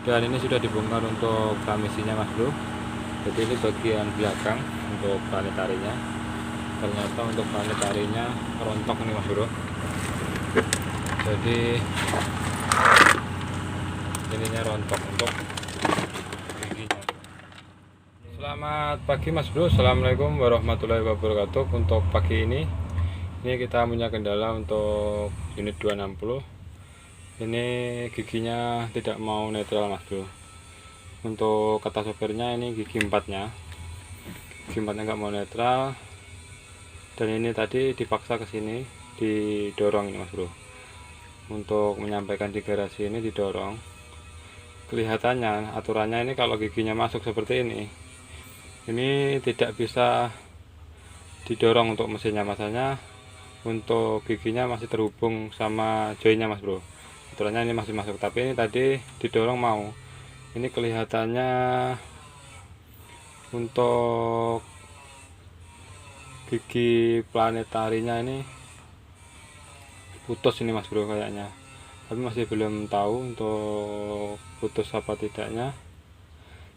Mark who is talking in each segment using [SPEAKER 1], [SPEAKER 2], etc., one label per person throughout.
[SPEAKER 1] Dan ini sudah dibongkar untuk transmisinya mas bro. Jadi ini bagian belakang untuk planetarinya. Ternyata untuk planetarinya rontok nih mas bro. Jadi ininya rontok untuk giginya. Selamat pagi mas bro. Assalamualaikum warahmatullahi wabarakatuh. Untuk pagi ini kita punya kendala untuk unit 260. Ini giginya tidak mau netral mas bro. Untuk kata sopirnya ini gigi empatnya nggak mau netral, dan ini tadi dipaksa ke sini, didorong ini mas bro. Untuk menyampaikan di garasi ini didorong. Kelihatannya aturannya ini kalau giginya masuk seperti ini tidak bisa didorong untuk mesinnya, masanya untuk giginya masih terhubung sama joinnya mas bro. Aturannya ini masih masuk, tapi ini tadi didorong mau. Ini kelihatannya untuk gigi planetarinya ini putus ini mas bro kayaknya, tapi masih belum tahu untuk putus apa tidaknya.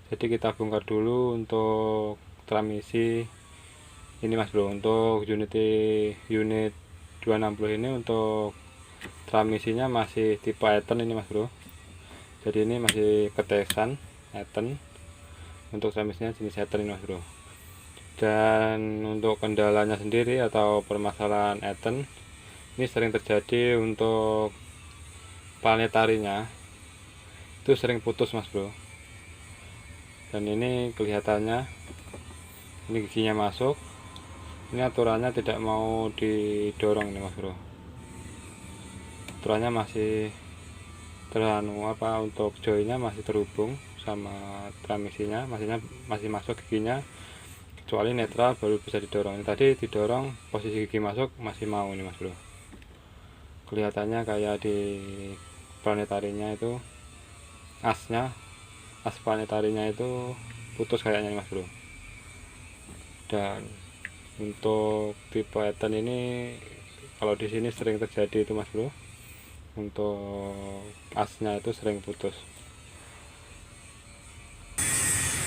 [SPEAKER 1] Jadi kita bongkar dulu untuk transmisi ini mas bro. Untuk unit 260 ini untuk transmisinya masih tipe Etten ini mas bro. Jadi ini masih ketesan Etten, untuk transmisinya jenis Etten ini mas bro. Dan untuk kendalanya sendiri atau permasalahan Etten ini sering terjadi untuk planetarinya, itu sering putus mas bro. Dan ini kelihatannya ini giginya masuk, ini aturannya tidak mau didorong ini mas bro. Aturannya masih untuk joinnya masih terhubung sama transmisinya, masih masuk giginya, kecuali netral baru bisa didorong. Ini tadi didorong, posisi gigi masuk masih mau ini mas bro. Kelihatannya kayak di planetarinya itu as planetarinya itu putus kayaknya mas bro. Dan untuk tipe Etten ini kalau di sini sering terjadi itu mas bro, untuk asnya itu sering putus.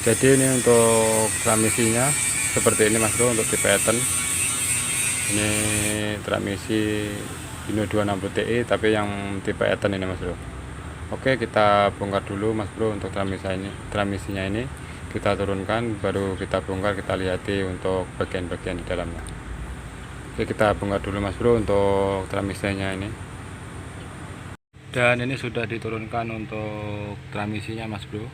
[SPEAKER 1] Jadi ini untuk transmisinya seperti ini mas bro, untuk tipe Etten. Ini transmisi Hino 260 Ti tapi yang tipe Etten ini mas bro. Oke, kita bongkar dulu mas bro untuk transmisinya ini kita turunkan, baru kita bongkar, kita lihati untuk bagian-bagian di dalamnya. Oke, kita bongkar dulu mas bro untuk transmisinya ini. Dan ini sudah diturunkan untuk transmisinya mas bro.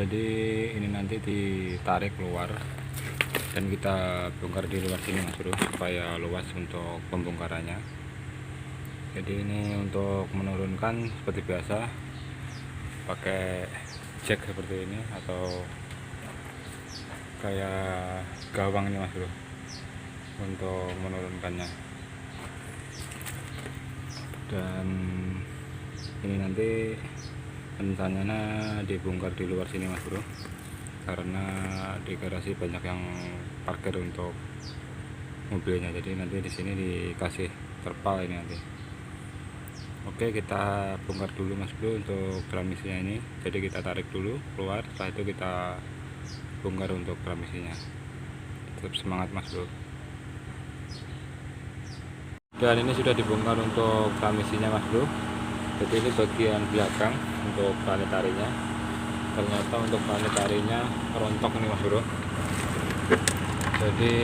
[SPEAKER 1] Jadi ini nanti ditarik keluar dan kita bongkar di luar sini mas bro, supaya luas untuk pembongkarannya. Jadi ini untuk menurunkan seperti biasa pakai jack seperti ini atau kayak gawang ini mas bro untuk menurunkannya. Dan ini nanti rencananya dibongkar di luar sini mas bro, karena di garasi banyak yang parkir untuk mobilnya. Jadi nanti di sini dikasih terpal ini nanti. Oke, kita bongkar dulu mas bro untuk transmisinya ini. Jadi kita tarik dulu keluar, setelah itu kita bongkar untuk transmisinya. Tetap semangat mas bro. Dan ini sudah dibongkar untuk transmisinya mas bro. Jadi ini bagian belakang untuk planetarinya. Ternyata untuk planetarinya rontok nih mas bro. Jadi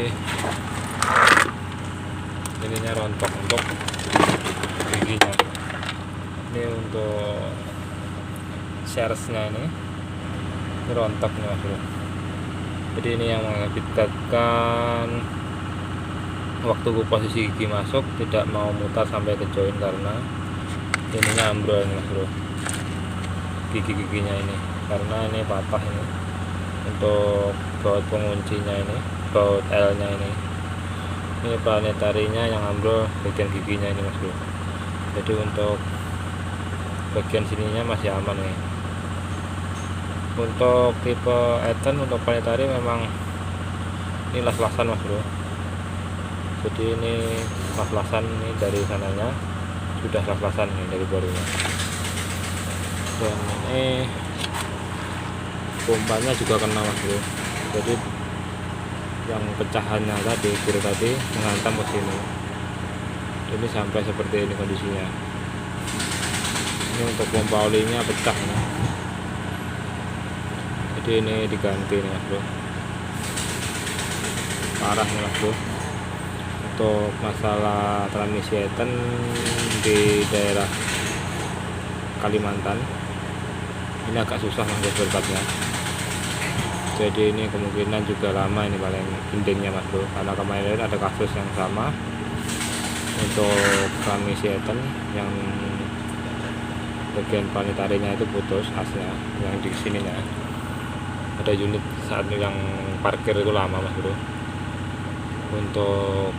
[SPEAKER 1] ininya rontok untuk giginya. Ini untuk sharesnya ini rontok nih mas bro. Jadi ini yang mengakibatkan waktu posisi gigi masuk tidak mau mutar sampai ke join, karena ininya ambrol ini mas bro, gigi-giginya ini, karena ini patah ini untuk baut penguncinya ini, baut L nya ini planetarinya yang ambrol bagian giginya ini mas bro. Jadi untuk bagian sininya masih aman nih. Untuk tipe Etten untuk planetari memang ini las-lasan mas bro. Jadi ini las-lasan ini dari sananya sudah las-lasan nih dari barunya. Dan ini pompanya juga kena mas bro, jadi yang pecahannya tadi kiri tadi menghantam ke sini. Ini sampai seperti ini kondisinya. Ini untuk pompa olinya pecah nih. Jadi ini diganti nih mas bro, parah nih mas bro. Untuk masalah transmisi Etten di daerah Kalimantan ini agak susah mas bro berkatnya. Jadi ini kemungkinan juga lama ini paling endingnya mas bro, karena kemarin ada kasus yang sama untuk transmisi Etten yang bagian planetarinya itu putus asnya, yang di sininya ada unit saat yang parkir itu lama mas bro. Untuk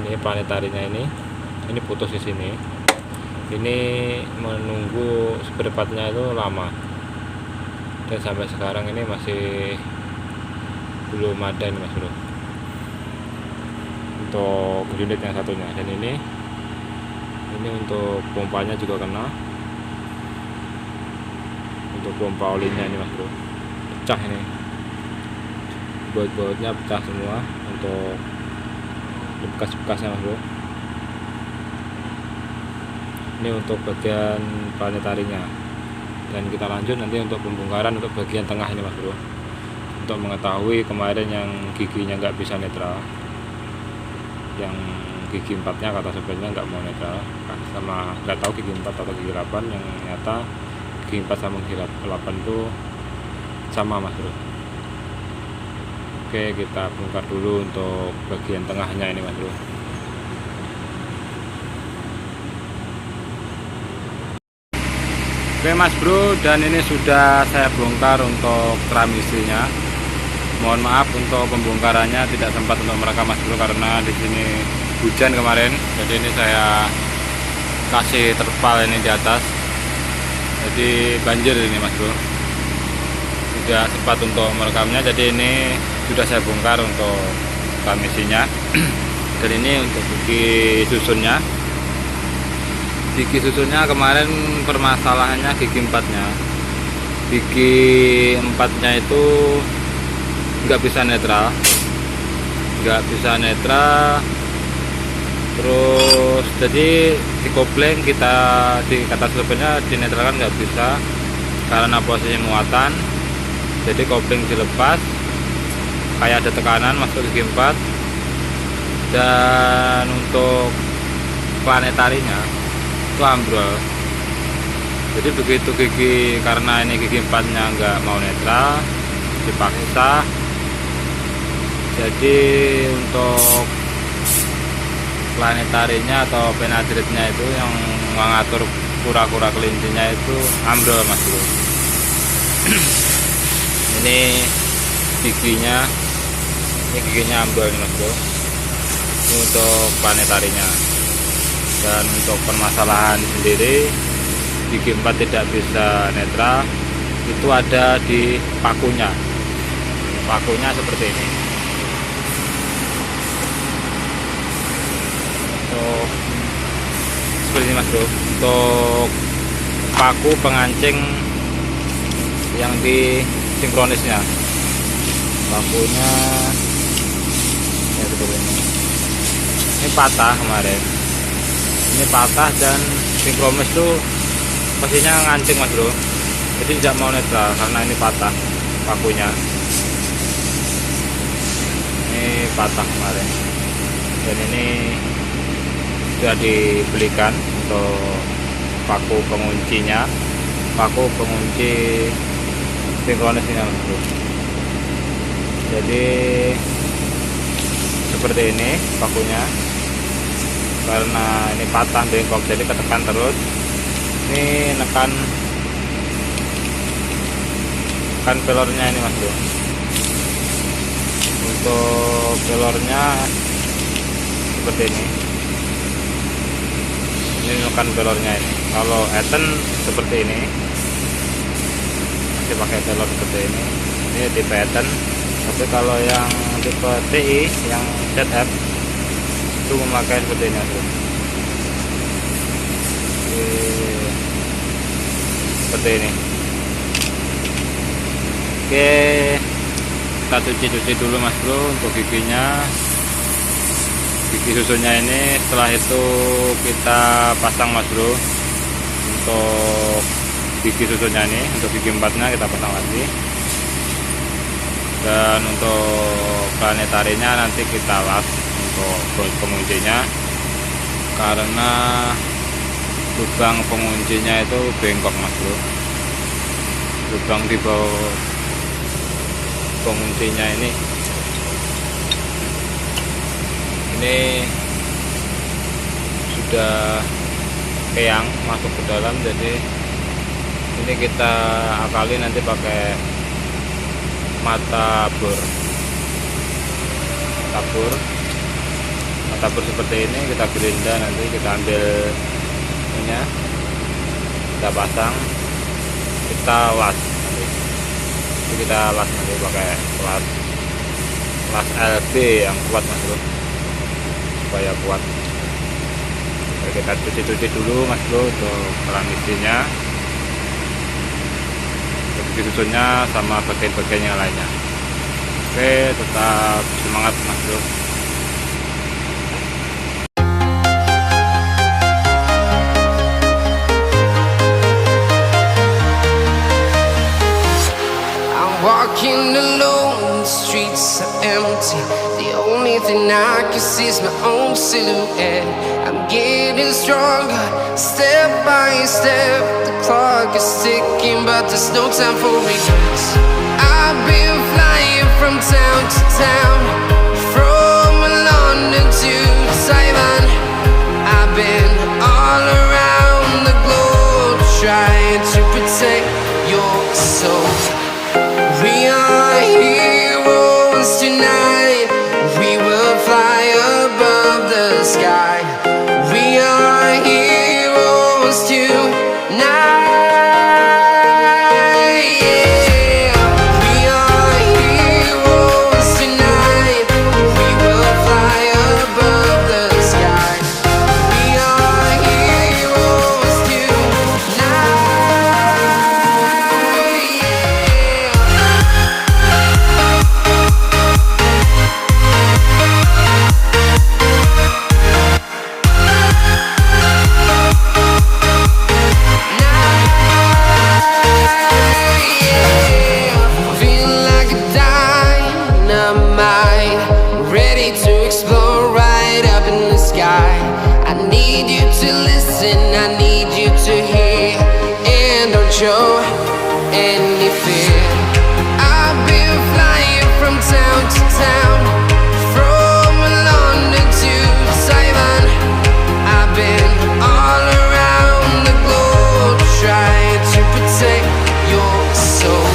[SPEAKER 1] ini planetarinya ini putus di sini. Ini menunggu spare partnya itu lama, dan sampai sekarang ini masih belum ada nih mas bro untuk unit yang satunya. Dan ini untuk pompanya juga kena, untuk pompa olinya ini mas bro pecah, ini baut-bautnya pecah semua untuk bekas-bekasnya mas bro. Ini untuk bagian planetarinya, dan kita lanjut nanti untuk pembongkaran untuk bagian tengah ini mas bro, untuk mengetahui kemarin yang giginya nggak bisa netral, yang gigi 4-nya kata sopirnya nggak mau netral, sama nggak tahu gigi 4 atau gigi 8, yang nyata gigi 4 sama gigi 8 itu sama mas bro. Oke, kita bongkar dulu untuk bagian tengahnya ini mas bro. Oke mas bro, dan ini sudah saya bongkar untuk transmisinya. Mohon maaf untuk pembongkarannya tidak sempat untuk merekam mas bro, karena di sini hujan kemarin. Jadi ini saya kasih terpal ini di atas, jadi banjir ini mas bro. Tidak sempat untuk merekamnya, jadi ini sudah saya bongkar untuk transmisinya. Dan ini untuk gigi susunnya. Gigi susunnya kemarin permasalahannya gigi 4-nya. Gigi 4-nya itu nggak bisa netral, terus jadi di kopling kita di kata sopirnya dinetralkan nggak bisa karena posisi muatan. Jadi kopling dilepas, kayak ada tekanan masuk gigi 4. Dan untuk planetarinya itu ambrol. Jadi begitu gigi, karena ini gigi 4-nya nggak mau netral, dipaksa. Jadi untuk planetarinya atau penadritnya itu yang mengatur kura-kura kelincinya itu ambrol mas bro. Ini giginya ambrol ini mas bro. Ini untuk planetarinya. Dan untuk permasalahan sendiri gigi 4 tidak bisa netral itu ada di pakunya seperti ini. Seperti ini mas bro, untuk paku pengancing yang di sinkronisnya, pakunya ya seperti ini patah kemarin, ini patah, dan sinkronis tuh posisinya ngancing mas bro, jadi tidak mau netral karena ini patah pakunya, ini patah kemarin. Dan ini sudah dibelikan untuk paku penguncinya, paku pengunci sinkronis ini mas bro. Jadi seperti ini pakunya, karena ini patah bengkok jadi ketekan terus. Ini nekan pelornya ini mas bro. Untuk pelornya seperti ini nekan pelornya ini. Kalau Etten seperti ini, masih pakai pelor seperti ini tipe Etten. Tapi kalau yang tipe TI yang ZF itu memakai seperti ini mas bro. seperti ini. Oke, kita cuci dulu Mas Bro untuk giginya, gigi susunya ini. Setelah itu kita pasang Mas Bro untuk gigi susunya ini, untuk gigi empatnya kita pasang lagi. Dan untuk planetarinya nanti kita las untuk penguncinya, karena lubang penguncinya itu bengkok Mas Bro. Lubang di bawah penguncinya ini sudah keang masuk ke dalam, jadi ini kita akali nanti pakai mata bor seperti ini. Kita gerinda, nanti kita ambil ini, kita pasang, kita las nanti. Kita las nanti pakai las LB yang kuat Mas Bro, supaya kuat. Jadi kita cuci dulu Mas Bro untuk transmisinya, gigi susunya sama bagian-bagian yang lainnya. Oke, tetap semangat Mas Bro.
[SPEAKER 2] Walking alone, the streets are empty. The only thing I can see is my own silhouette. I'm getting stronger, step by step. The clock is ticking, but there's no time for regrets. I've been flying from town to town, from London to Taiwan. I've been all around the globe, trying to protect your soul. We are heroes tonight. We will fly above the sky. We are heroes tonight. Yeah. We are heroes tonight. We will fly above the sky. We are heroes tonight. Show any fear. I've been flying from town to town, from London to Taiwan. I've been all around the globe, trying to protect your soul.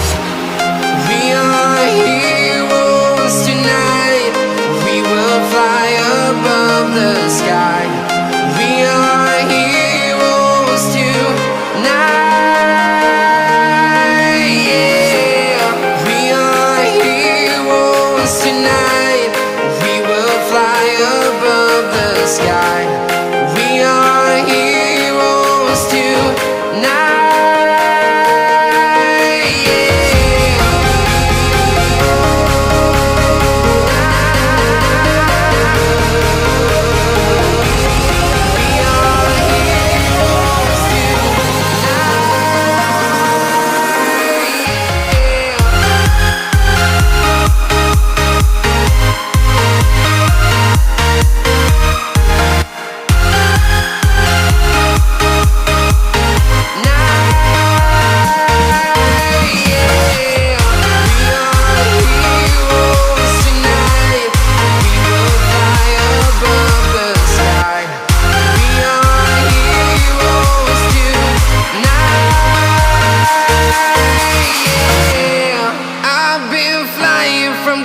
[SPEAKER 2] We are heroes tonight. We will fly above the sky. We are heroes tonight. Tonight, we will fly above the sky. We are heroes tonight.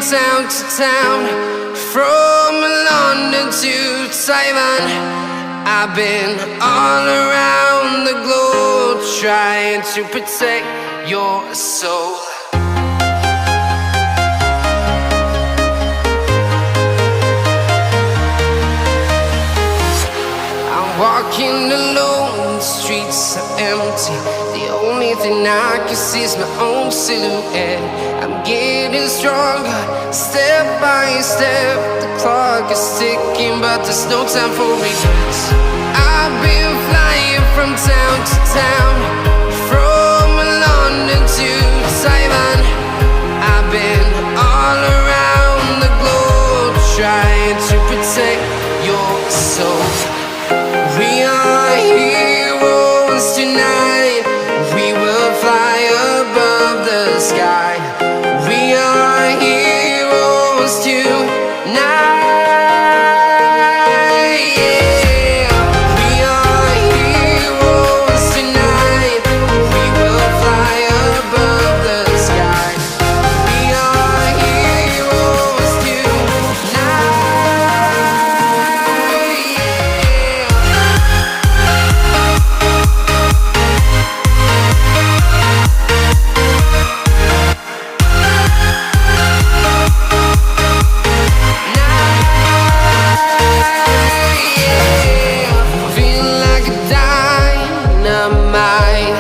[SPEAKER 2] Town to town, from London to Taiwan. I've been all around the globe, trying to protect your soul. I'm walking alone, the streets are empty. The only only thing I can see is my own silhouette. I'm getting stronger, step by step. The clock is ticking, but there's no time for regrets. I've been flying from town to town, from London to Taiwan. I've been all around the globe, trying to protect your soul. We are heroes tonight. We will fly above the sky. We are heroes tonight. Yeah. We are heroes tonight. We will fly above the sky. We are heroes tonight. Feeling like a dynamite,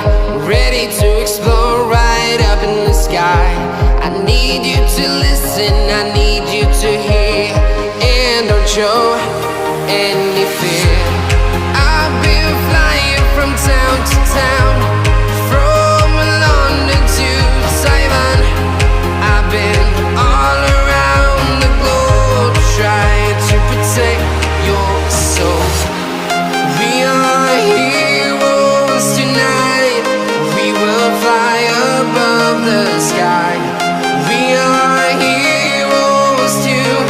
[SPEAKER 2] ready to explode right up in the sky. I need you to listen, I need you to hear, and don't show any fear. I've been flying from town to town, from London to Taiwan. I've been all around the globe, trying to protect your soul. We are heroes tonight. We will fly above the sky. We are heroes tonight.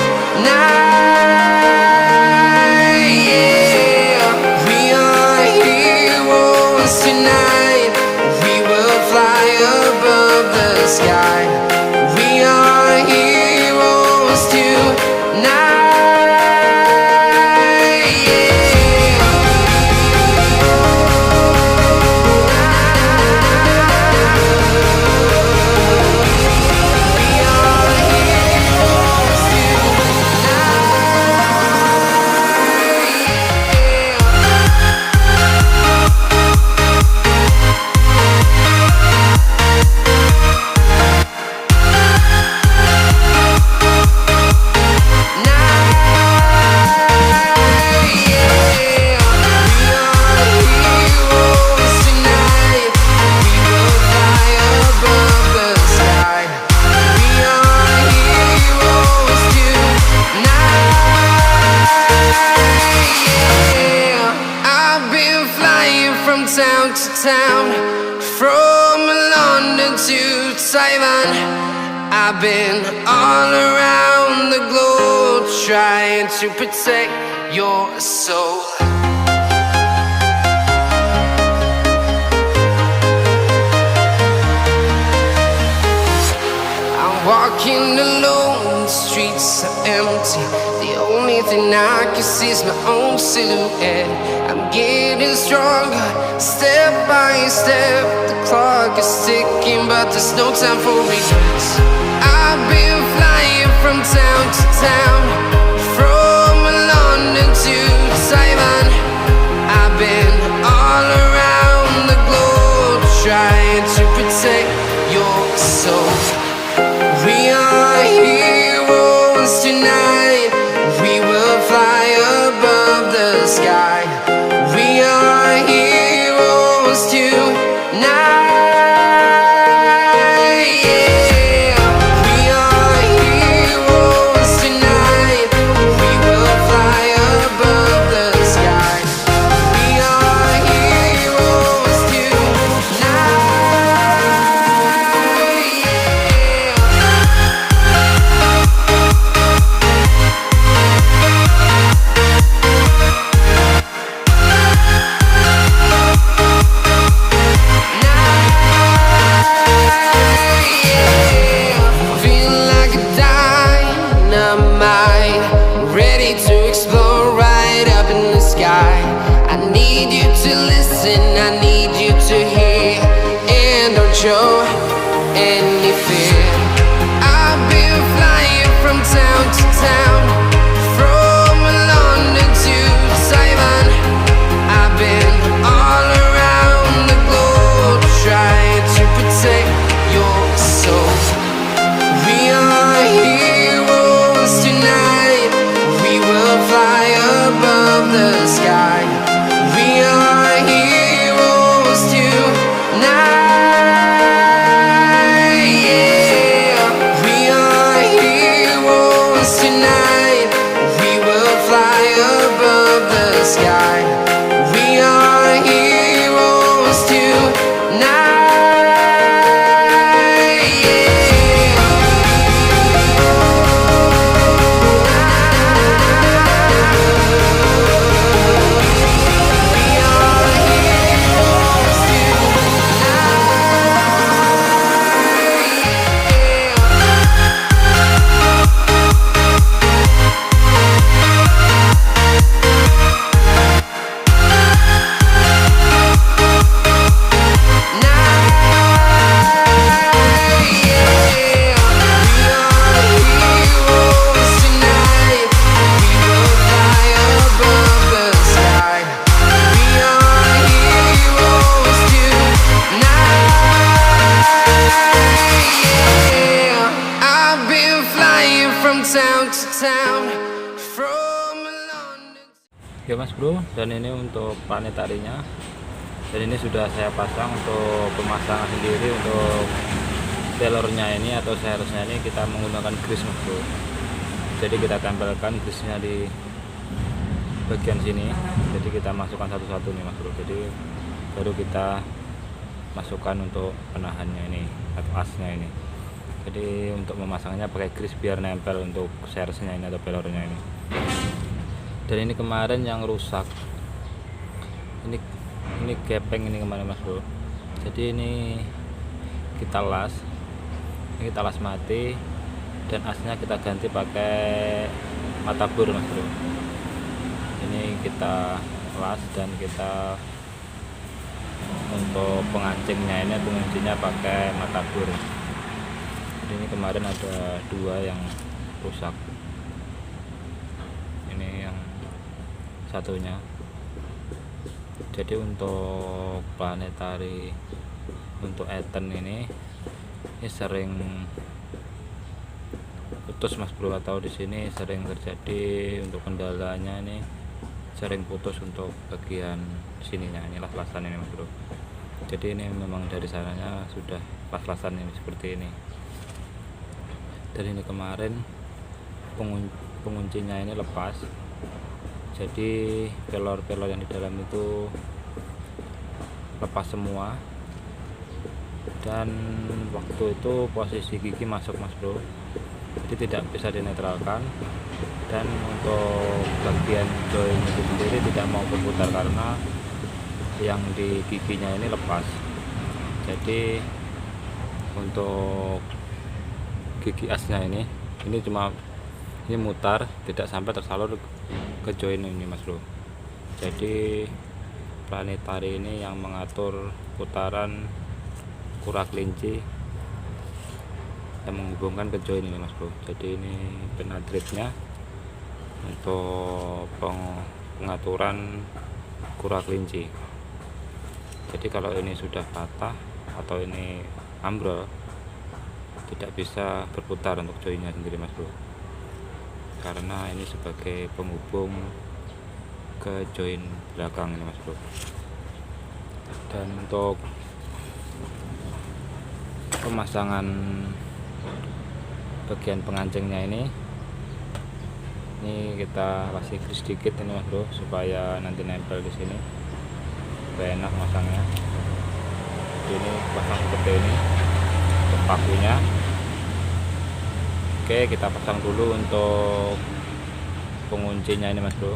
[SPEAKER 2] Yeah. We are heroes tonight. We will fly above the sky. We are heroes tonight. Town to town, from London to Taiwan. I've been all around the globe, trying to protect your soul. I'm walking alone, the streets are empty. The only thing I can see is my own silhouette. I'm getting stronger, step by step. The clock is ticking, but there's no time for regrets. I've been flying from town to town, from London to Taiwan. I've been all around the globe, trying to protect your soul. We are heroes tonight. We will fly above the sky. We are heroes tonight. Yeah. We are heroes tonight. We will fly above the sky. We are heroes tonight. Feeling like a dynamite, ready to explode right up in the sky. I need you to listen, I need you to hear, and don't show any fear. I've been flying from town to town, from London to Taiwan. I've been all around the globe, trying protect your soul. We are heroes tonight. We will fly above the sky. We are heroes tonight. Yeah. We are heroes tonight. We will fly above the sky. We are heroes tonight.
[SPEAKER 1] Ya Mas Bro, dan ini untuk planetarinya, dan ini sudah saya pasang untuk pemasangan sendiri. Untuk telurnya ini atau seharusnya ini kita menggunakan grease Mas Bro. Jadi kita tempelkan grease-nya di bagian sini, jadi kita masukkan satu-satu nih Mas Bro. Jadi baru kita masukkan untuk penahannya ini atau asnya ini. Jadi untuk memasangnya pakai grease biar nempel untuk seharusnya ini atau pelornya ini. Dan ini kemarin yang rusak, ini gepeng ini kemarin Mas Bro. Jadi ini kita las mati, dan asnya kita ganti pakai mata bor Mas Bro. Ini kita las dan kita untuk pengancingnya ini penguncinya pakai mata bor. Jadi ini kemarin ada dua yang rusak, ini yang satunya. Jadi untuk planetari untuk Eten ini sering putus Mas Bro, atau di sini sering terjadi untuk kendalanya ini sering putus untuk bagian sininya, ini las-lasan ini Mas Bro. Jadi ini memang dari sananya sudah las-lasan ini seperti ini. Dan ini kemarin penguncinya ini lepas, jadi pelor-pelor yang di dalam itu lepas semua, dan waktu itu posisi gigi masuk Mas Bro, jadi tidak bisa dinetralkan. Dan untuk bagian join itu sendiri tidak mau berputar karena yang di giginya ini lepas. Jadi untuk gigi asnya ini cuma ini mutar, tidak sampai tersalur ke join ini Mas Bro. Jadi planetari ini yang mengatur putaran kura kelinci yang menghubungkan ke join ini Mas Bro. Jadi ini penadritnya untuk pengaturan kura kelinci. Jadi kalau ini sudah patah atau ini ambrol, tidak bisa berputar untuk joinnya sendiri Mas Bro, karena ini sebagai penghubung ke join belakang ini Mas Bro. Dan untuk pemasangan bagian pengancingnya ini kita kasih grease sedikit ini Mas Bro, supaya nanti nempel di sini supaya enak masangnya. Ini pasang seperti ini untuk pakunya. Oke, kita pasang dulu untuk penguncinya ini Mas Bro,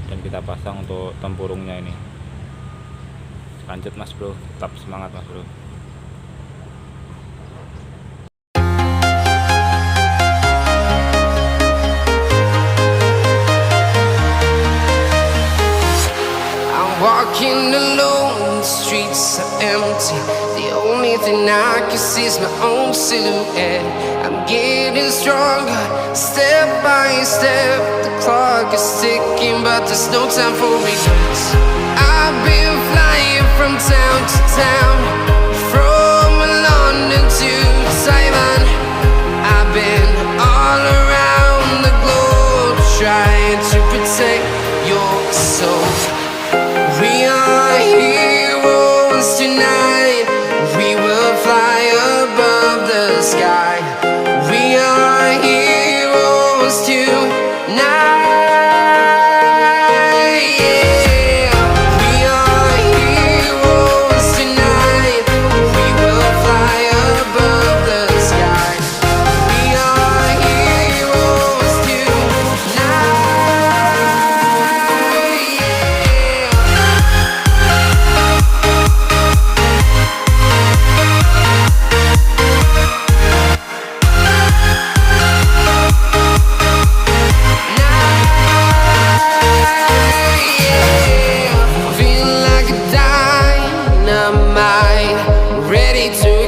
[SPEAKER 1] dan kita pasang untuk tempurungnya ini. Lanjut Mas Bro, tetap semangat Mas Bro.
[SPEAKER 2] Walking alone, the streets are empty. The only thing I can see is my own silhouette. I'm getting stronger, step by step. The clock is ticking, but there's no time for regrets. I've been flying from town to town, from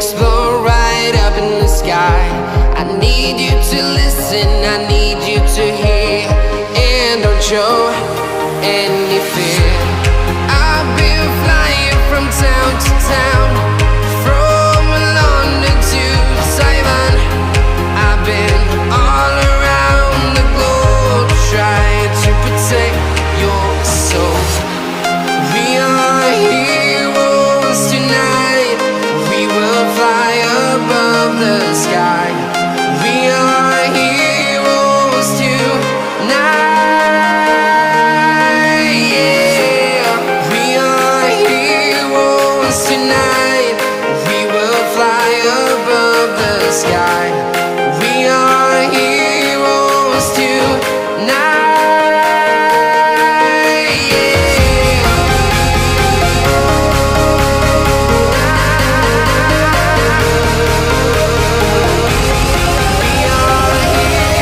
[SPEAKER 2] explore right up in the sky. I need you to listen, I need you to hear, and don't show any fear. I've been flying from town to town, from London to Taiwan. I've been all around the globe trying to protect your soul. We are heroes tonight, we will fly above the sky. We are heroes tonight, yeah. We are heroes tonight, we will fly above the sky. We are heroes tonight, yeah. We are heroes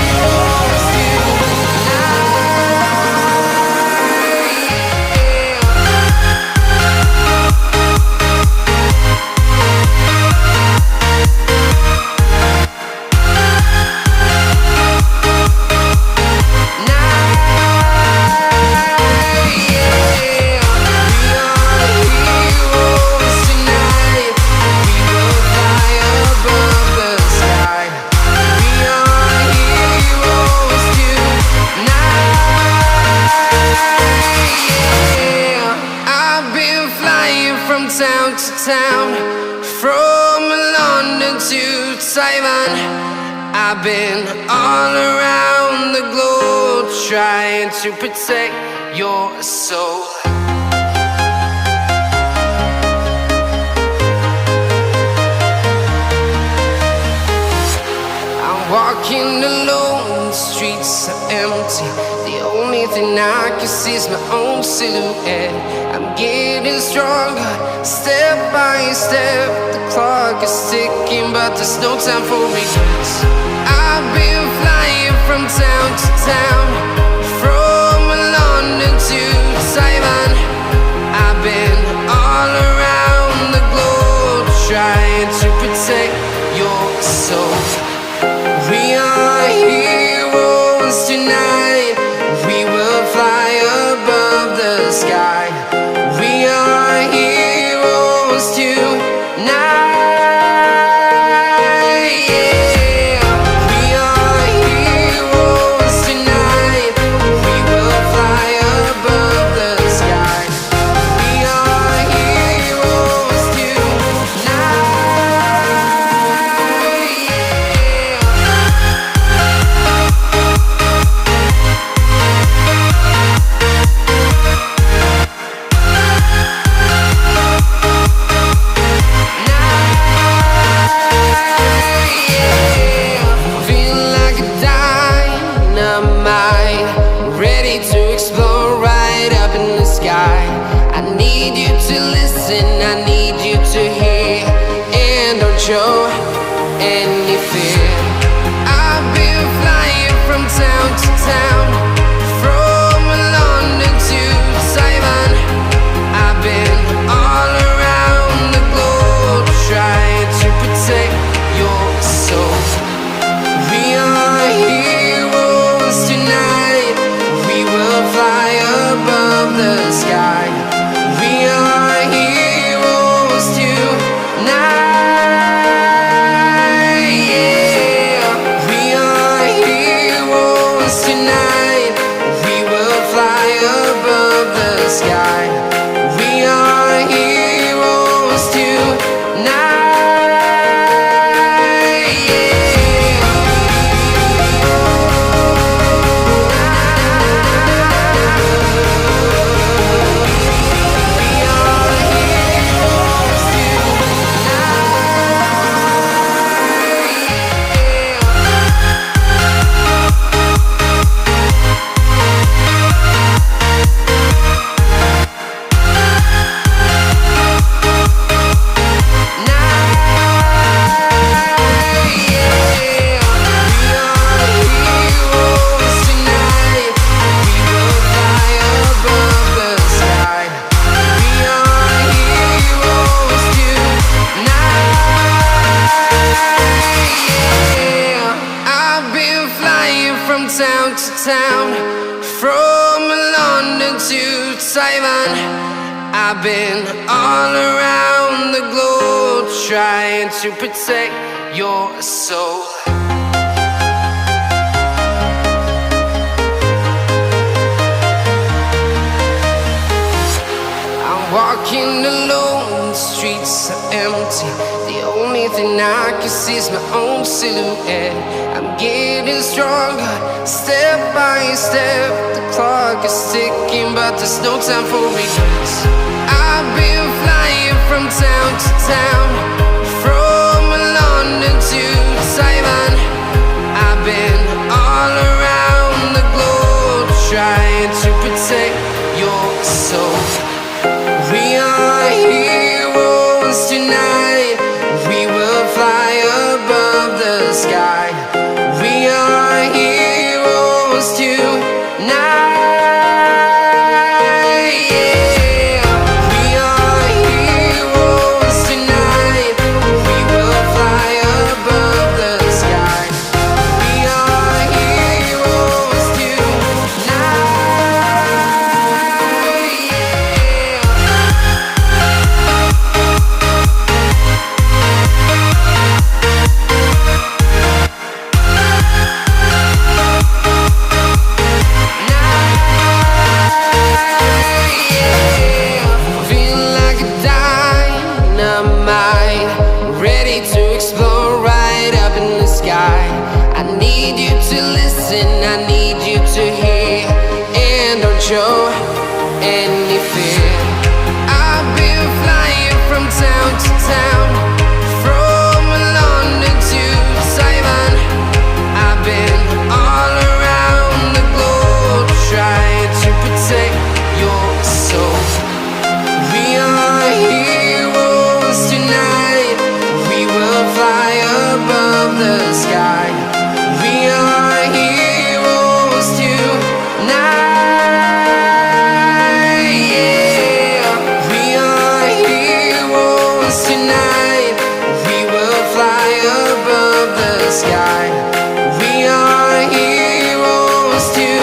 [SPEAKER 2] town to town, from London to Taiwan. I've been all around the globe trying to protect your soul. I'm walking alone, the streets are empty. The only thing I can see is my own silhouette. I'm getting stronger, step by step. The clock is ticking, but there's no time for regrets. I've been flying from town to town, from London to Taiwan. I've been all around the globe trying to protect your soul. We are heroes tonight, we will fly above the sky. We are heroes tonight, yeah. We are heroes tonight, we will fly above the sky. We are heroes tonight, yeah. Feel like a dynamite, ready to explore right up in the sky. I need you to listen, I need you to hear, and don't show any fear. I've been flying from town to town, from London to Taiwan. I've been all around the globe trying to protect your soul. We are heroes tonight, we will fly above the sky. We are heroes tonight, town to town, from London to Taiwan. I've been all around the globe trying to protect your soul. I'm walking alone, the streets are empty. The only thing I can see is my own silhouette. I'm getting stronger, step by step. The clock is ticking, but there's no time for regrets. I've been flying from town to town, from London to Taiwan. I've been all around the globe trying to protect your soul. We are heroes tonight. We will fly above the sky. We are heroes tonight. Yeah. We are heroes tonight. We will fly above the sky. We are heroes tonight. Feeling like a dynamite, ready to explode right up in the sky. I need you to listen, I need you to hear, and don't show any fear. I've been flying from town to town, from London to Taiwan. I've been all around the globe trying to protect your soul. We are heroes tonight. We will fly above the sky. We are heroes tonight. Yeah. We are heroes tonight. We will fly above the sky. We are heroes tonight.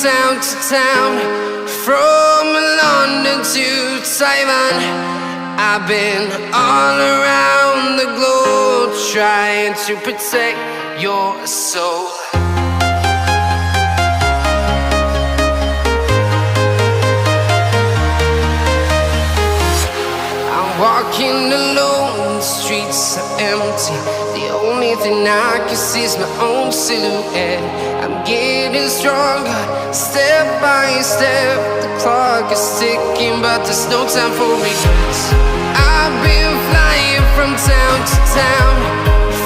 [SPEAKER 2] Town to town, from London to Taiwan. I've been all around the globe trying to protect your soul. I'm walking alone, the streets are empty. The only thing I can see is my own silhouette. I'm getting stronger, step by step. The clock is ticking, but there's no time for regrets. I've been flying from town to town,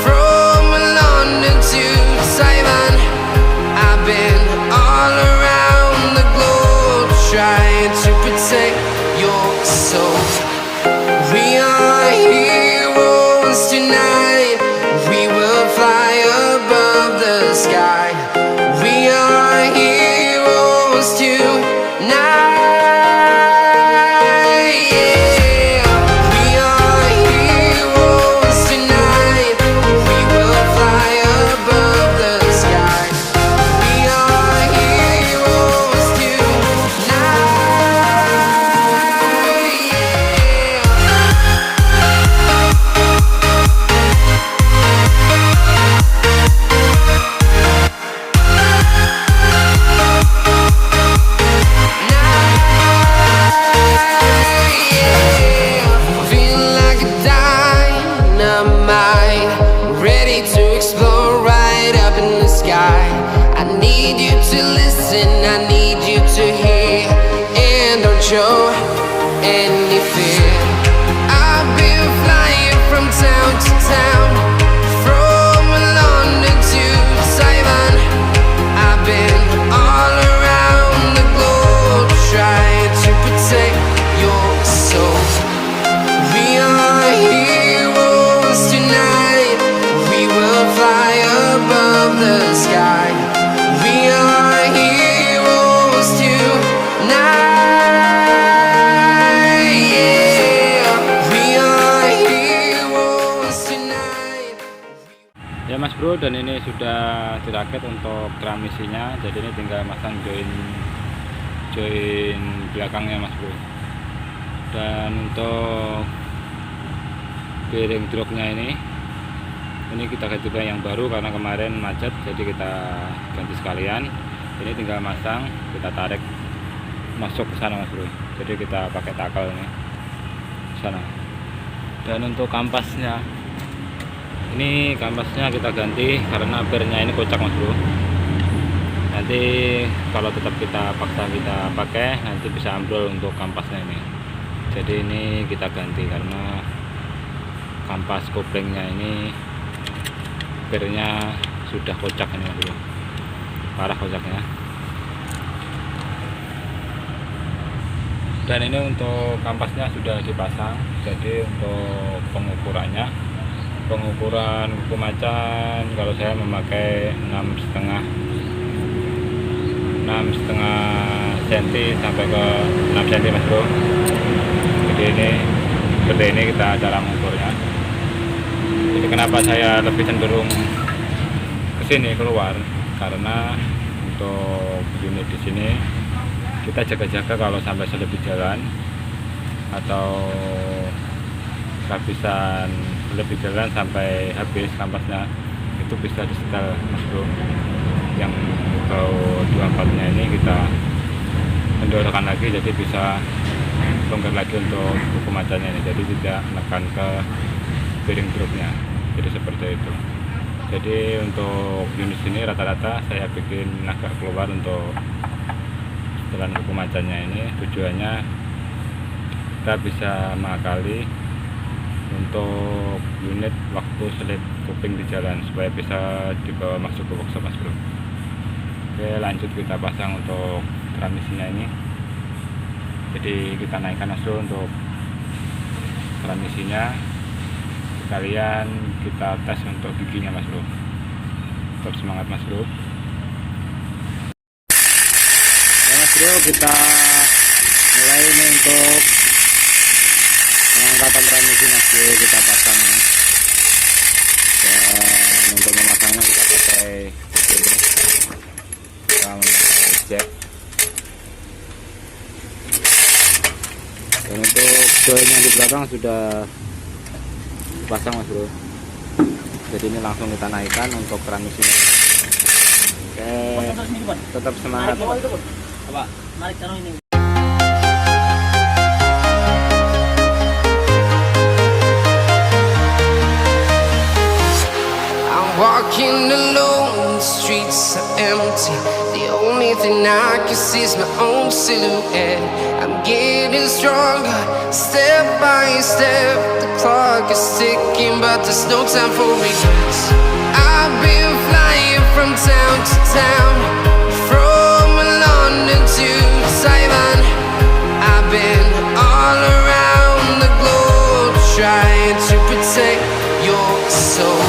[SPEAKER 2] from London to Taiwan. I've been all around the globe trying to protect your soul. We are heroes tonight. We will fly above the sky. We are heroes tonight. Yeah. We are heroes tonight. We will fly above the sky. We are heroes tonight. show any fear. I've been flying from town to town, from London to Taiwan. I've been all around the globe trying to protect your soul. We are heroes tonight. We will fly above the sky. We are heroes tonight. Yeah. We are heroes tonight.
[SPEAKER 1] Ya Mas Bro, dan ini sudah dirakit untuk transmisinya. Jadi ini tinggal masang join belakangnya Mas Bro. Dan untuk bearing truknya ini kita ganti yang baru karena kemarin macet, jadi kita ganti sekalian. Ini tinggal masang, kita tarik masuk ke sana Mas Bro. Jadi kita pakai tackle ini ke sana. Dan untuk kampasnya, ini kampasnya kita ganti karena bernya ini kocak Mas Bro. Nanti kalau tetap kita paksa kita pakai, nanti bisa ambrol untuk kampasnya ini. Jadi ini kita ganti karena kampas koplingnya ini bernya sudah kocak ini Mas Bro, parah kocaknya. Dan ini untuk kampasnya sudah dipasang. Jadi untuk pengukuran kuku macan, kalau saya memakai 6,5 cm sampai ke 6 cm Mas Bro. Jadi ini seperti ini kita cara mengukurnya. Jadi kenapa saya lebih cenderung ke sini keluar, karena untuk unit di sini kita jaga-jaga kalau sampai selebih jalan atau kehabisan lebih jalan sampai habis kampasnya, itu bisa disetel Mas Bro. Yang bau 24 nya ini kita mendorongkan lagi, jadi bisa longgar lagi untuk kuku macannya ini, jadi tidak menekan ke bearing truknya. Jadi seperti itu. Jadi untuk unit sini rata-rata saya bikin agak keluar untuk setelan kuku macannya ini. Tujuannya kita bisa mengakali untuk unit waktu selip kuping di jalan supaya bisa dibawa masuk ke workshop Mas Bro. Oke, lanjut kita pasang untuk transmisinya ini. Jadi kita naikkan Mas Bro untuk transmisinya, sekalian kita tes untuk giginya Mas Bro. Tetap semangat Mas Bro. Ya Mas Bro, kita mulai ini untuk pengangkatan transmisi Mas Bro, kita pasang ya. Dan untuk memasangnya kita pakai ini, kita memakai jack. Dan untuk join yang di belakang sudah pasang Mas Bro. Jadi ini langsung kita naikkan untuk transmisinya. Oke, tetap semangat.
[SPEAKER 3] Coba, narik channel ini.
[SPEAKER 2] Walking alone, the streets are empty. The only thing I can see is my own silhouette. I'm getting stronger, step by step. The clock is ticking, but there's no time for regrets. I've been flying from town to town, from London to Taiwan. I've been all around the globe trying to protect your soul.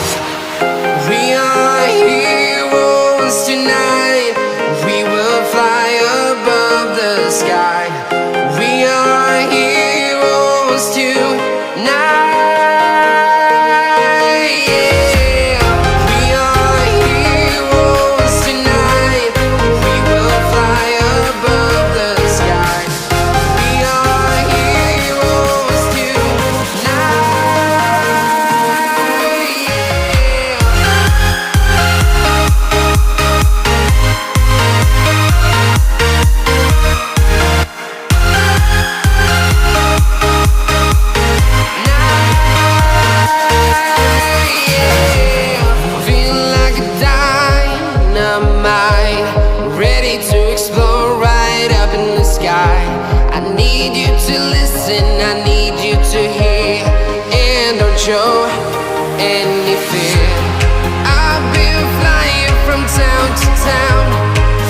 [SPEAKER 2] We are heroes tonight. We will fly above the sky. We are heroes tonight. Yeah. We are heroes tonight. to listen, I need you to hear, and don't show any fear. I've been flying from town to town,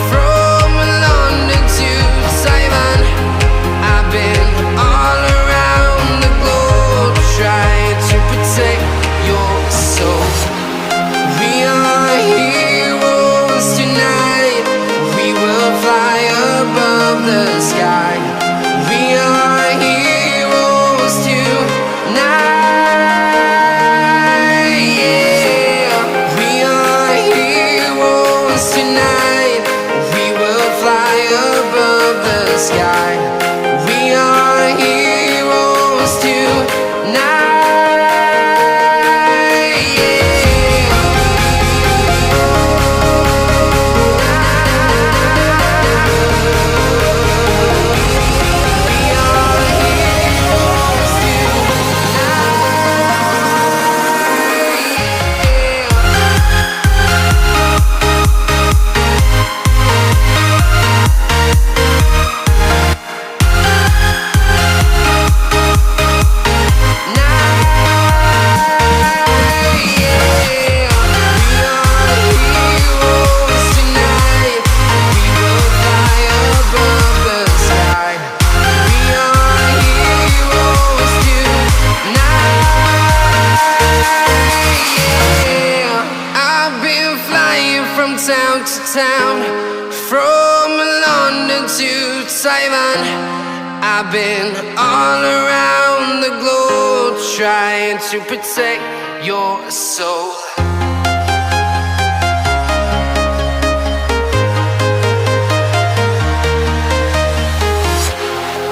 [SPEAKER 2] from London to Taiwan. I've been all around the globe trying to protect your soul. We are heroes tonight. We will fly above the sky. We are heroes tonight. Yeah. We are heroes tonight. We will fly above the sky. We are heroes tonight. Yeah. Town to town, from London to Taiwan. I've been all around the globe trying to protect your soul.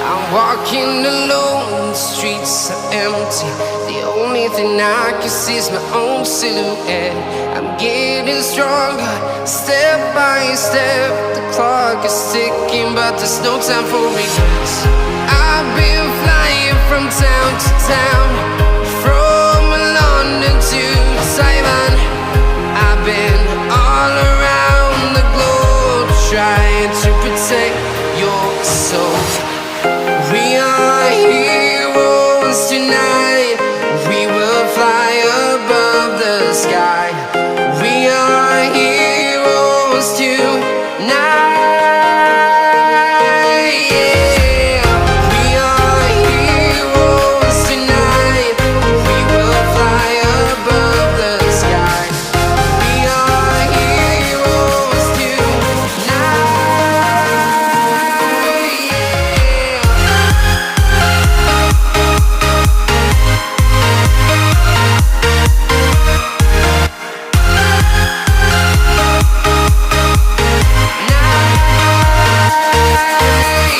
[SPEAKER 2] I'm walking alone, the streets are empty. The only thing I can see is my own silhouette. I'm getting stronger, step by step. The clock is ticking, but there's no time for regrets. I've been flying from town to town, from London to Taiwan. I've been all around the globe trying to protect your soul. We are heroes tonight. We will fly above the sky. We are heroes tonight. Yeah. We are heroes tonight. We will fly above the sky. We are heroes tonight.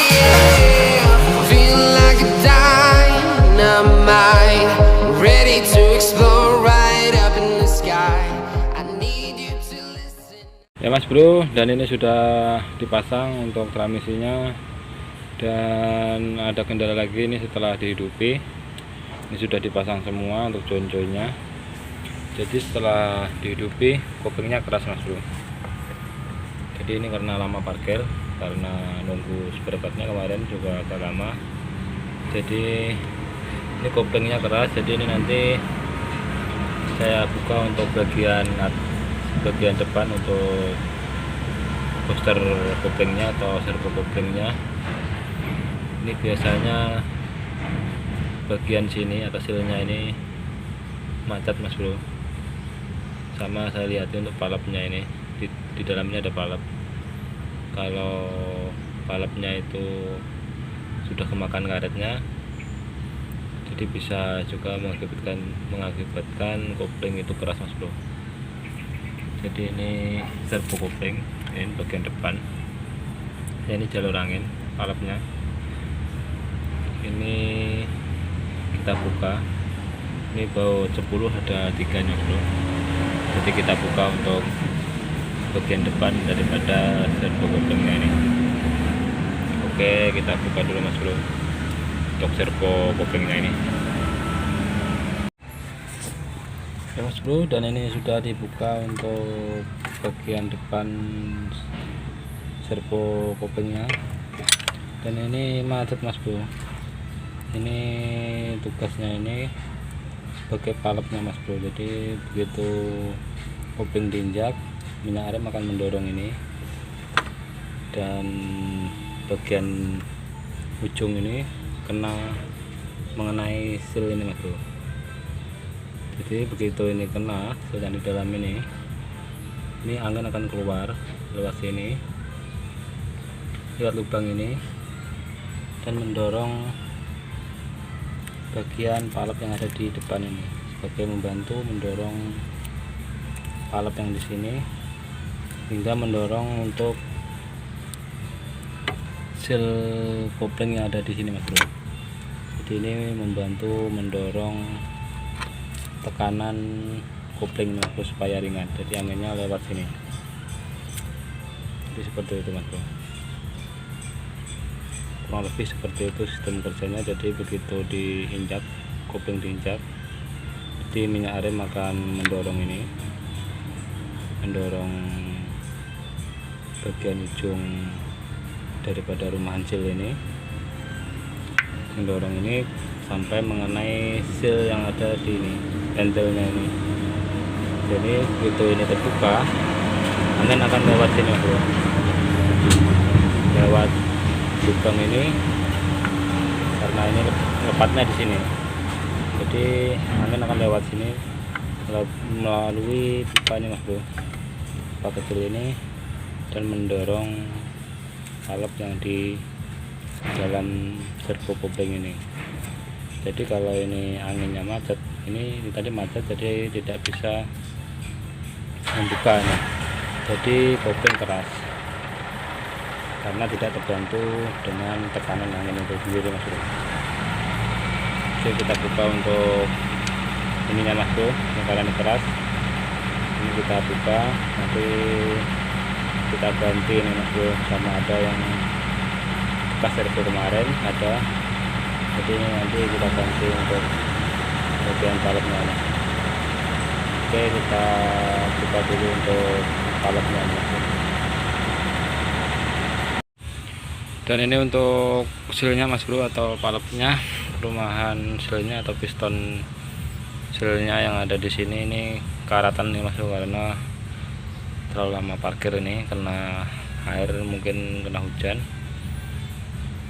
[SPEAKER 2] Yeah. Feel like a dynamite, ready to explode right up in the sky. I need you to listen.
[SPEAKER 1] Ya Mas Bro, dan ini sudah dipasang untuk transmisinya, dan ada kendala lagi ini setelah dihidupi. Ini sudah dipasang semua untuk join-joinnya. Jadi setelah dihidupi kopengnya keras Mas Bro. Jadi ini karena lama parkir, karena nunggu spare partnya kemarin juga agak lama. Jadi ini kopengnya keras. Jadi ini nanti saya buka untuk bagian depan untuk booster kopengnya atau servo kopengnya. Ini biasanya bagian sini atas silnya ini macet Mas Bro. Sama saya lihat untuk palapnya ini di dalamnya ada palap. Kalau palapnya itu sudah kemakan karetnya, jadi bisa juga mengakibatkan kopling itu keras Mas Bro. Jadi ini servo kopling, ini bagian depan. Ini jalur angin palapnya. Ini kita buka. Ini bau 10 ada 3 Mas Bro. Jadi kita buka untuk bagian depan daripada servo koplingnya ini. Oke, kita buka dulu Mas Bro untuk servo koplingnya ini. Ya Mas Bro, dan ini sudah dibuka untuk bagian depan servo koplingnya. Dan ini macet Mas Bro. Ini tugasnya ini sebagai palapnya Mas Bro. Jadi begitu kopling diinjak, minyak rem akan mendorong ini, dan bagian ujung ini kena mengenai seal ini Mas Bro. Jadi begitu ini kena seal yang di dalam ini angin akan keluar lewat sini, lewat lubang ini, dan mendorong bagian palap yang ada di depan ini, sebagai membantu mendorong palap yang di sini hingga mendorong untuk seal kopling yang ada di sini Mas Bro. Jadi ini membantu mendorong tekanan kopling Mas Bro supaya ringan, jadi anginnya lewat sini. Jadi seperti itu Mas Bro, kurang lebih seperti itu sistem kerjanya. Jadi begitu diinjak, kopling diinjak, jadi minyak rem akan mendorong ini, mendorong bagian ujung daripada rumahan seal ini, mendorong ini sampai mengenai seal yang ada di ini, pentilnya ini. Jadi begitu ini terbuka, angin akan lewat sini Bro, lewat lubang ini, karena ini lepatnya di sini. Jadi angin akan lewat sini melalui pipa ini Mas Bro, pipa kecil ini, dan mendorong palap yang di dalam servo kopling ini. Jadi kalau ini anginnya macet, ini tadi macet, jadi tidak bisa membuka nih. Jadi kopling keras karena tidak terbantu dengan tekanan angin itu sendiri Mas Bro. Oke, kita buka untuk ininya Mas Bro, karena ini keras. Ini kita buka, nanti kita ganti ini Mas Bro, sama ada yang bekas servo kemarin ada. Jadi ini nanti kita ganti untuk bagian palapnya. Oke, kita buka dulu untuk palapnya Mas Bro. Dan ini untuk sealnya Mas Bro, atau palapnya, rumahan sealnya atau piston sealnya yang ada di sini ini karatan nih Mas Bro, karena terlalu lama parkir ini, kena air, mungkin kena hujan.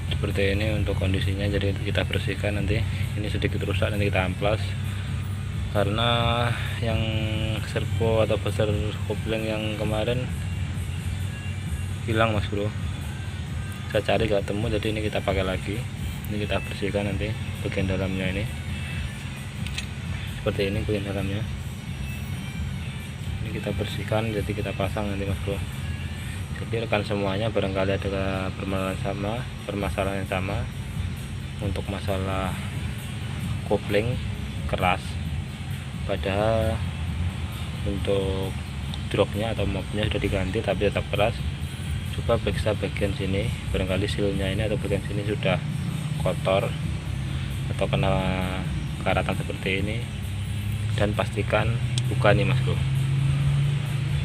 [SPEAKER 1] Seperti ini untuk kondisinya, jadi kita bersihkan nanti. Ini sedikit rusak, nanti kita amplas, karena yang servo atau besar kopling yang kemarin hilang Mas Bro. Saya cari gak temu, jadi ini kita pakai lagi. Ini kita bersihkan nanti bagian dalamnya ini, seperti ini bagian dalamnya. Ini kita bersihkan, jadi kita pasang nanti Mas Bro. Jadi rekan semuanya barangkali ada permasalahan yang sama untuk masalah kopling keras, padahal untuk drognya atau mopnya sudah diganti tapi tetap keras. Coba periksa bagian sini, barangkali sealnya ini atau bagian sini sudah kotor atau kena karatan seperti ini, dan pastikan buka nih Mas Bro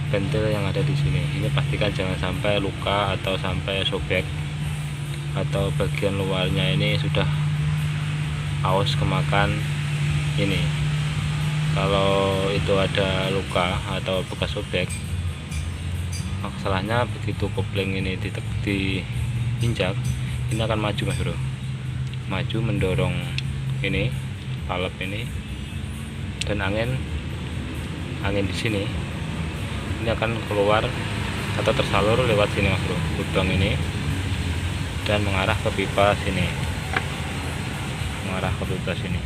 [SPEAKER 1] pentil yang ada di sini. Ini pastikan jangan sampai luka atau sampai sobek, atau bagian luarnya ini sudah aus kemakan ini. Kalau itu ada luka atau bekas sobek, masalahnya begitu kopling ini diinjak, ini akan maju Mas Bro, maju mendorong ini palap ini, dan angin di sini ini akan keluar atau tersalur lewat sini Mas Bro, lubang ini, dan mengarah ke pipa sini, mengarah ke pipa sini,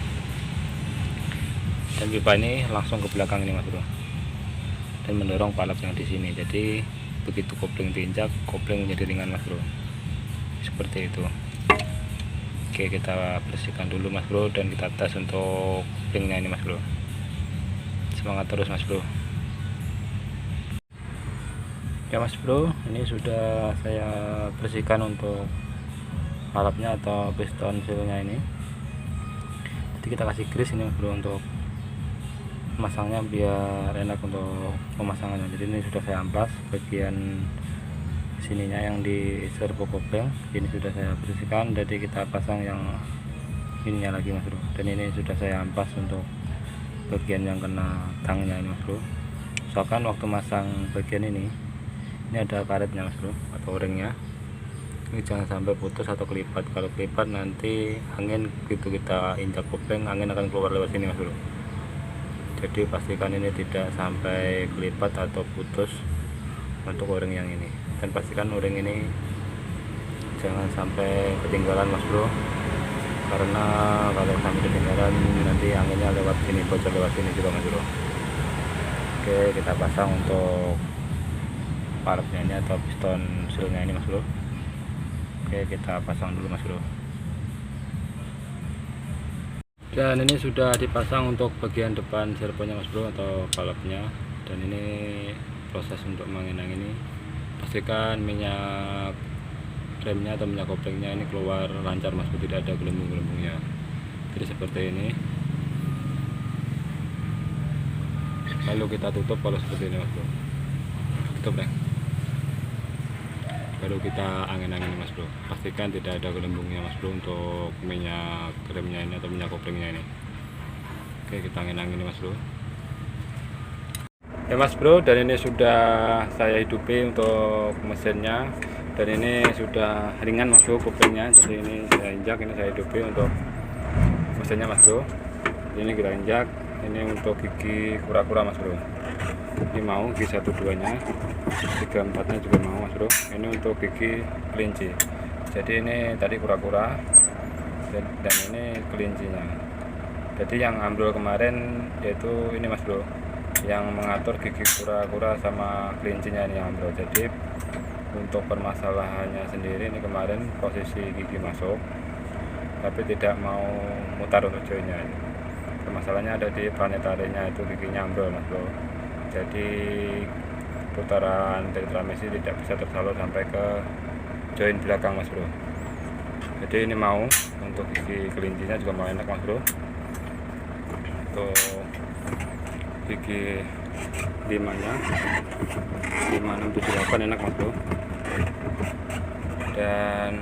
[SPEAKER 1] dan pipa ini langsung ke belakang ini Mas Bro, dan mendorong palap yang di sini. Jadi begitu kopling diinjak, kopling menjadi ringan Mas Bro, seperti itu. Oke, kita bersihkan dulu Mas Bro, dan kita tes untuk koplingnya ini Mas Bro. Semangat terus Mas Bro. Ya Mas Bro, ini sudah saya bersihkan untuk palapnya atau piston sealnya ini. Jadi kita kasih grease ini Mas Bro untuk memasangnya biar enak untuk pemasangannya. Jadi ini sudah saya amplas bagian sininya yang di servo kopling, ini sudah saya bersihkan. Jadi kita pasang yang ininya lagi mas bro. Dan ini sudah saya ampas untuk bagian yang kena tangnya ini mas bro. Misalkan waktu masang bagian ini ada karetnya mas bro atau ringnya. Ini jangan sampai putus atau kelipat. Kalau kelipat nanti angin begitu kita injak kopling, angin akan keluar lewat sini mas bro. Jadi pastikan ini tidak sampai kelipat atau putus untuk o-ring yang ini. Dan pastikan o-ring ini jangan sampai ketinggalan mas bro, karena kalau sampai ketinggalan nanti anginnya lewat sini, bocor lewat sini juga mas bro. Oke, kita pasang untuk parutnya ini atau piston silnya ini mas bro. Oke, kita pasang dulu mas bro. Dan ini sudah dipasang untuk bagian depan servonya mas bro atau valve-nya. Dan ini proses untuk mengenang ini, pastikan minyak remnya atau minyak koplingnya ini keluar lancar mas bro, tidak ada gelembung-gelembungnya. Jadi seperti ini, lalu kita tutup kalau seperti ini mas bro. Tutup ya, baru kita angin-angin mas bro. Pastikan tidak ada gelembungnya mas bro untuk minyak remnya ini atau minyak koplingnya ini. Oke, kita angin-angin mas bro. Ya mas bro, dan ini sudah saya hidupi untuk mesinnya. Dan ini sudah ringan mas bro koplingnya. Jadi ini saya injak, ini saya hidupi untuk mesinnya mas bro. Ini kita injak, ini untuk gigi kura-kura mas bro. Ini mau gigi 1-2 nya, 3-4 nya juga mau mas bro. Ini untuk gigi kelinci. Jadi ini tadi kura-kura dan ini kelincinya. Jadi yang ambrol kemarin yaitu ini mas bro, yang mengatur gigi kura-kura sama kelincinya ini yang ambrol. Jadi untuk permasalahannya sendiri ini kemarin posisi gigi masuk tapi tidak mau mutar untuk joinnya. Permasalahannya ada di planetarinya, itu giginya ambrol mas bro. Jadi putaran dari transmisi tidak bisa tersalur sampai ke join belakang mas bro. Jadi ini mau untuk gigi kelincinya juga mau enak mas bro. Untuk gigi 5 nya 5, 6, 7, 8 enak mas bro. Dan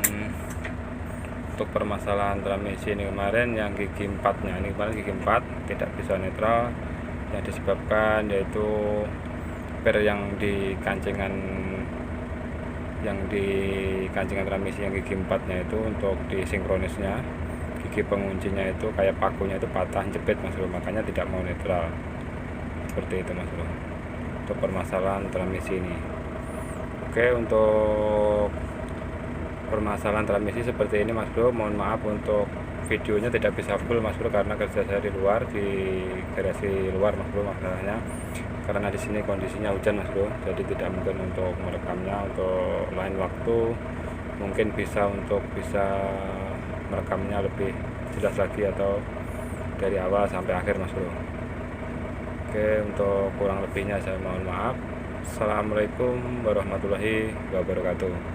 [SPEAKER 1] untuk permasalahan transmisi ini kemarin yang gigi 4 nya, ini kemarin gigi 4 tidak bisa netral, yang disebabkan yaitu per yang di kancingan transmisi yang gigi 4 nya itu untuk di sinkronisnya, gigi penguncinya itu kayak pakunya itu patah jepit mas bro, makanya tidak mau netral. Seperti itu mas bro untuk permasalahan transmisi ini. Oke, untuk permasalahan transmisi seperti ini mas bro, mohon maaf untuk videonya tidak bisa full mas bro karena kerja saya di luar, di garasi luar mas bro masalahnya, karena di sini kondisinya hujan mas bro, jadi tidak mungkin untuk merekamnya. Untuk lain waktu mungkin bisa merekamnya lebih jelas lagi atau dari awal sampai akhir mas bro. Oke, untuk kurang lebihnya saya mohon maaf. Assalamualaikum warahmatullahi wabarakatuh.